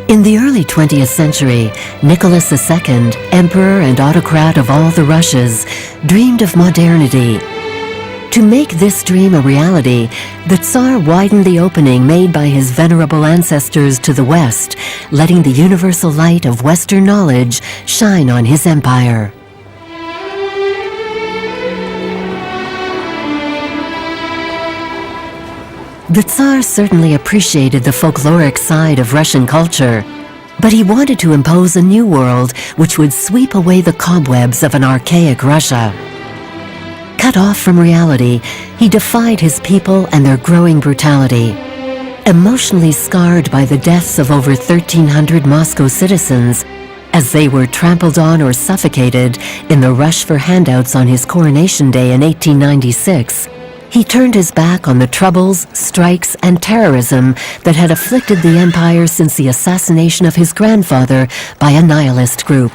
In the early 20th century, Nicholas II, emperor and autocrat of all the Russias, dreamed of modernity. To make this dream a reality, the Tsar widened the opening made by his venerable ancestors to the west, letting the universal light of Western knowledge shine on his empire. The Tsar certainly appreciated the folkloric side of Russian culture, but he wanted to impose a new world which would sweep away the cobwebs of an archaic Russia. Cut off from reality, he defied his people and their growing brutality. Emotionally scarred by the deaths of over 1,300 Moscow citizens, as they were trampled on or suffocated in the rush for handouts on his coronation day in 1896, he turned his back on the troubles, strikes, and terrorism that had afflicted the empire since the assassination of his grandfather by a nihilist group.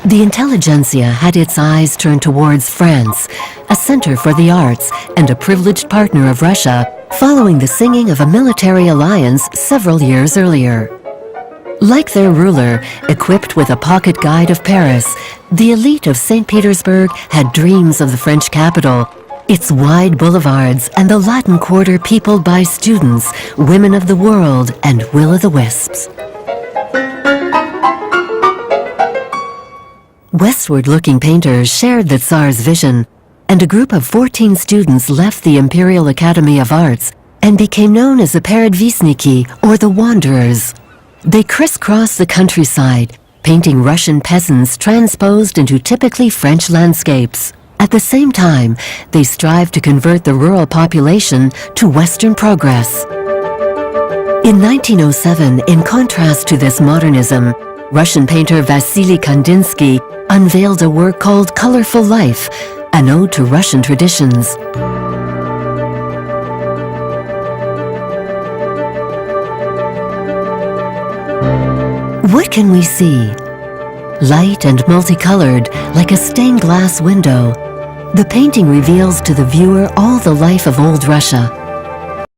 The intelligentsia had its eyes turned towards France, a center for the arts and a privileged partner of Russia, following the singing of a military alliance several years earlier. Like their ruler, equipped with a pocket guide of Paris, the elite of St. Petersburg had dreams of the French capital, its wide boulevards and the Latin Quarter peopled by students, women of the world, and will-o'-the-wisps. Westward-looking painters shared the Tsar's vision, and a group of 14 students left the Imperial Academy of Arts and became known as the Peredvisniki, or the Wanderers. They crisscrossed the countryside, painting Russian peasants transposed into typically French landscapes. At the same time, they strived to convert the rural population to Western progress. In 1907, in contrast to this modernism, Russian painter Vasily Kandinsky unveiled a work called Colorful Life, an ode to Russian traditions. What can we see? Light and multicolored, like a stained glass window, the painting reveals to the viewer all the life of old Russia.